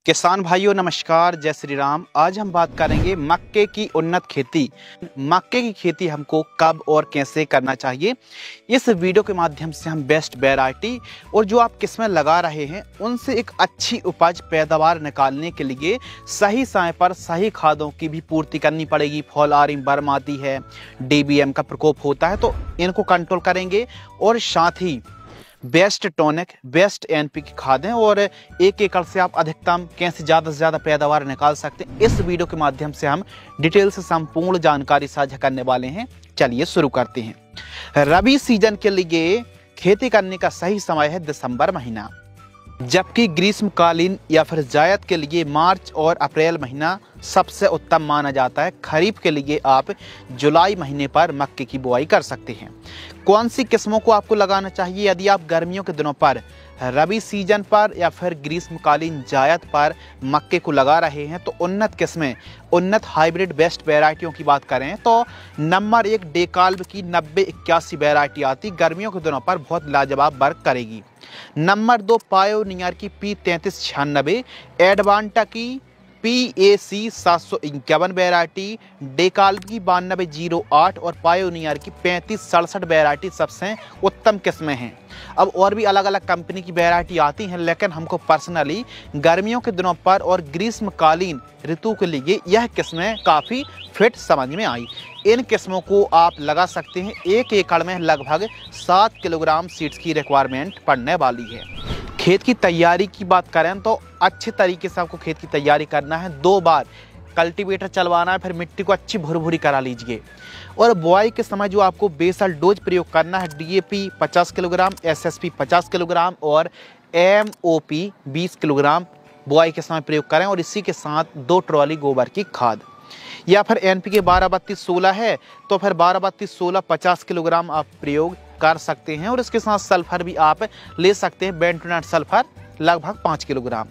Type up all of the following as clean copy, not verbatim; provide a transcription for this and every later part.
किसान भाइयों नमस्कार, जय श्री राम। आज हम बात करेंगे मक्के की उन्नत खेती। मक्के की खेती हमको कब और कैसे करना चाहिए। इस वीडियो के माध्यम से हम बेस्ट वैरायटी और जो आप किस्में लगा रहे हैं उनसे एक अच्छी उपज पैदावार निकालने के लिए सही समय पर सही खादों की भी पूर्ति करनी पड़ेगी। फॉल आर्मी वर्म आती है, DBM का प्रकोप होता है, तो इनको कंट्रोल करेंगे और साथ ही बेस्ट टॉनिक, बेस्ट NPK खादें और एक एकड़ से आप अधिकतम कैसे ज़्यादा से ज़्यादा पैदावार निकाल सकते हैं, इस वीडियो के माध्यम से हम डिटेल से संपूर्ण जानकारी साझा करने वाले हैं। चलिए शुरू करते हैं। रबी सीजन के लिए खेती करने का सही समय है दिसंबर महीना, जबकि ग्रीष्मकालीन या फिर जायद के लिए मार्च और अप्रैल महीना सबसे उत्तम माना जाता है। खरीफ के लिए आप जुलाई महीने पर मक्के की बुआई कर सकते हैं। कौन सी किस्मों को आपको लगाना चाहिए यदि आप गर्मियों के दिनों पर रबी सीजन पर या फिर ग्रीष्मकालीन जायद पर मक्के को लगा रहे हैं, तो उन्नत किस्में, उन्नत हाइब्रिड बेस्ट वैरायटियों की बात करें तो नंबर 1 डेकाल्ब की 9081 वैरायटी आती, गर्मियों के दिनों पर बहुत लाजवाब वर्क करेगी। नंबर 2 पायोनियर की P3396, एडवांटा की PAC 751 वैरायटी, डेकाल्ब की 9208 और पायोनियर की 3567 वैरायटी सबसे उत्तम किस्में हैं। अब और भी अलग अलग कंपनी की वैरायटी आती हैं, लेकिन हमको पर्सनली गर्मियों के दिनों पर और ग्रीष्मकालीन ऋतु के लिए यह किस्में काफ़ी फिट समझ में आई। इन किस्मों को आप लगा सकते हैं। एक एकड़ में लगभग 7 किलोग्राम सीड्स की रिक्वायरमेंट पड़ने वाली है। खेत की तैयारी की बात करें तो अच्छे तरीके से आपको खेत की तैयारी करना है। 2 बार कल्टीवेटर चलवाना है, फिर मिट्टी को अच्छी भुरभुरी करा लीजिए। और बुआई के समय जो आपको बेसल डोज प्रयोग करना है, DAP 50 किलोग्राम, SSP 50 किलोग्राम और MOP 20 किलोग्राम बुआई के समय प्रयोग करें। और इसी के साथ 2 ट्रॉली गोबर की खाद, या फिर NPK 12-32-16 है तो फिर 12-32-16 50 किलोग्राम आप प्रयोग कर सकते हैं। और इसके साथ सल्फर भी आप ले सकते हैं, बेंटोनेट सल्फर लगभग 5 किलोग्राम।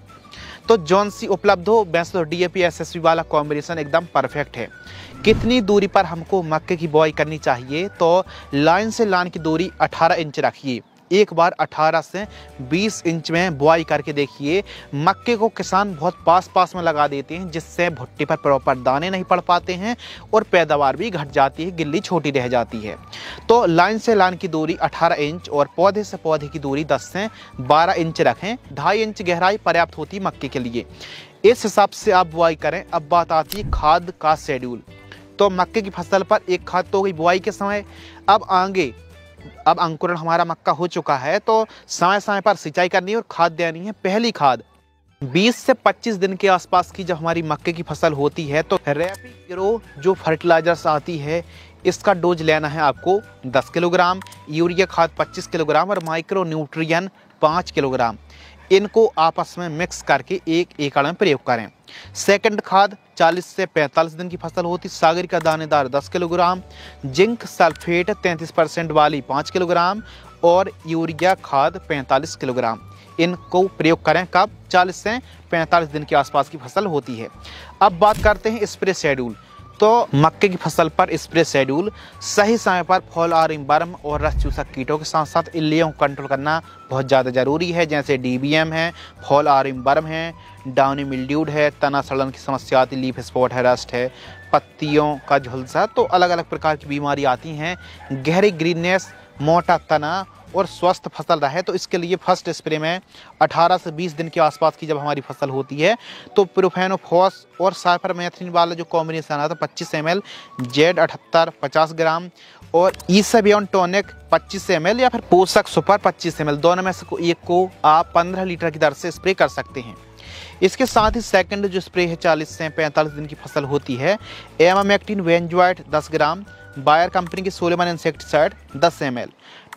तो जौन सी उपलब्ध हो, वैसे तो DAP SSP वाला कॉम्बिनेशन एकदम परफेक्ट है। कितनी दूरी पर हमको मक्के की बुआई करनी चाहिए, तो लाइन से लाइन की दूरी 18 इंच रखिए। एक बार 18 से 20 इंच में बुआई करके देखिए। मक्के को किसान बहुत पास पास में लगा देते हैं, जिससे भुट्टे पर प्रॉपर दाने नहीं पड़ पाते हैं और पैदावार भी घट जाती है, गिल्ली छोटी रह जाती है। तो लाइन से लाइन की दूरी 18 इंच और पौधे से पौधे की दूरी 10 से 12 इंच रखें। 2.5 इंच गहराई पर्याप्त होती है मक्के के लिए। इस हिसाब से आप बुआई करें। अब बात आती है खाद का शेड्यूल। तो मक्के की फसल पर एक खाद तो गई बुआई के समय। अब अंकुरण हमारा मक्का हो चुका है, तो समय समय पर सिंचाई करनी है और खाद देनी है। पहली खाद 20 से 25 दिन के आसपास की जब हमारी मक्के की फसल होती है, तो रैपिड ग्रो जो फर्टिलाइजर्स आती है, इसका डोज लेना है आपको 10 किलोग्राम, यूरिया खाद 25 किलोग्राम और माइक्रो न्यूट्रियन 5 किलोग्राम। इनको आपस में मिक्स करके 1 एकड़ में प्रयोग करें। सेकंड खाद 40 से 45 दिन की फसल होती, सागरिका दानेदार 10 किलोग्राम, जिंक सल्फेट 33% वाली 5 किलोग्राम और यूरिया खाद 45 किलोग्राम। इनको प्रयोग करें कब? 40 से 45 दिन के आसपास की फसल होती है। अब बात करते हैं स्प्रे शेड्यूल। तो मक्के की फसल पर स्प्रे शेड्यूल सही समय पर फॉल आर्मी वर्म और रस चूसक कीटों के साथ साथ इल्लियों को कंट्रोल करना बहुत ज़्यादा ज़रूरी है, जैसे DBM है, फॉल आर्मी वर्म है, डाउनी मिल्ड्यूड है, तना सड़न की समस्या आती, लीफ स्पॉट है, रस्ट है, पत्तियों का झुलसा, तो अलग अलग प्रकार की बीमारी आती हैं। गहरी ग्रीननेस, मोटा तना और स्वस्थ फसल रहे, तो इसके लिए फर्स्ट स्प्रे में 18 से 20 दिन के आसपास की जब हमारी फसल होती है, तो प्रोफेनोफॉस और साइपरमेथ्रिन वाला जो कॉम्बिनेशन आता है 25 ml, Z78 50 ग्राम और ईसाबियन टॉनिक 25 ml या फिर पोषक सुपर 25 ml, दोनों में से एक को आप 15 लीटर की दर से स्प्रे कर सकते हैं। इसके साथ ही सेकंड जो स्प्रे है 40 से 45 दिन की फसल होती है, एमामेक्टिन वेंजोइट 10 ग्राम, बायर कंपनी की सोलेमन इंसेक्टिसाइड 10 ml,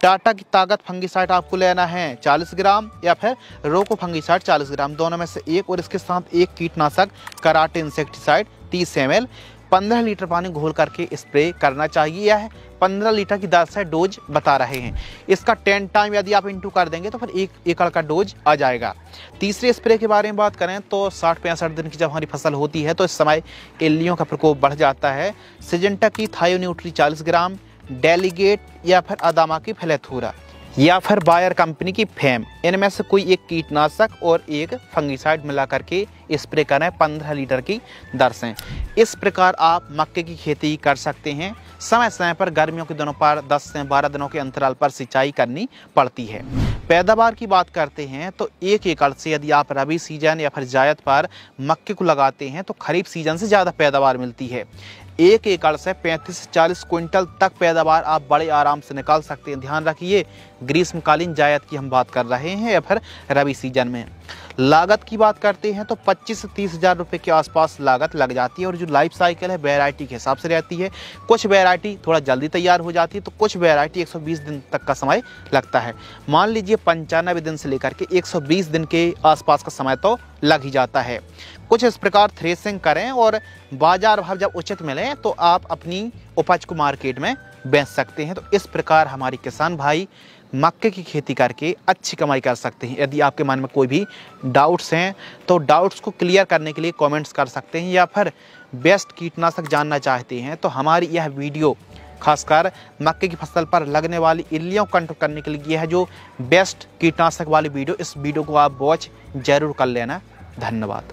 टाटा की ताकत फंगिसाइड आपको लेना है 40 ग्राम या फिर रोको फंगिसाइड 40 ग्राम, दोनों में से एक, और इसके साथ एक कीटनाशक कराटे इंसेक्टिसाइड 30 ml 15 लीटर पानी घोल करके स्प्रे करना चाहिए। यह 15 लीटर की दर से डोज बता रहे हैं। इसका 10 टाइम यदि आप इंटू कर देंगे तो फिर 1 एकड़ का डोज आ जाएगा। तीसरे स्प्रे के बारे में बात करें तो 60-65 दिन की जब हमारी फसल होती है, तो इस समय इल्लियों का प्रकोप बढ़ जाता है। सिजेंटा की थायोन्यूट्री 40 ग्राम, डेलीगेट या फिर अदामा की फ्लेथोरा, या फिर बायर कंपनी की फेम, इनमें से कोई एक कीटनाशक और एक फंगिसाइड मिला करके स्प्रे करें 15 लीटर की दर से। इस प्रकार आप मक्के की खेती कर सकते हैं। समय समय पर गर्मियों के दिनों पर 10 से 12 दिनों के अंतराल पर सिंचाई करनी पड़ती है। पैदावार की बात करते हैं तो 1 एकड़ से यदि आप रबी सीजन या फिर जायद पर मक्के को लगाते हैं तो खरीफ सीजन से ज़्यादा पैदावार मिलती है। 1 एकड़ से 35 से 40 क्विंटल तक पैदावार आप बड़े आराम से निकाल सकते हैं। ध्यान रखिए, ग्रीष्मकालीन जायद की हम बात कर रहे हैं या फिर रबी सीजन में। लागत की बात करते हैं तो 25 से 30 हज़ार रुपये के आसपास लागत लग जाती है और जो लाइफ साइकिल है वैरायटी के हिसाब से रहती है। कुछ वैरायटी थोड़ा जल्दी तैयार हो जाती है तो कुछ वैरायटी 120 दिन तक का समय लगता है। मान लीजिए 95 दिन से लेकर के 120 दिन के आसपास का समय तो लग ही जाता है। कुछ इस प्रकार थ्रेसिंग करें और बाजार भाव जब उचित मिले तो आप अपनी उपज को मार्केट में बेच सकते हैं। तो इस प्रकार हमारे किसान भाई मक्के की खेती करके अच्छी कमाई कर सकते हैं। यदि आपके मन में कोई भी डाउट्स हैं तो डाउट्स को क्लियर करने के लिए कमेंट्स कर सकते हैं, या फिर बेस्ट कीटनाशक जानना चाहते हैं तो हमारी यह वीडियो खासकर मक्के की फसल पर लगने वाली इल्लियों को कंट्रोल करने के लिए है जो बेस्ट कीटनाशक वाली वीडियो, इस वीडियो को आप वॉच जरूर कर लेना। धन्यवाद।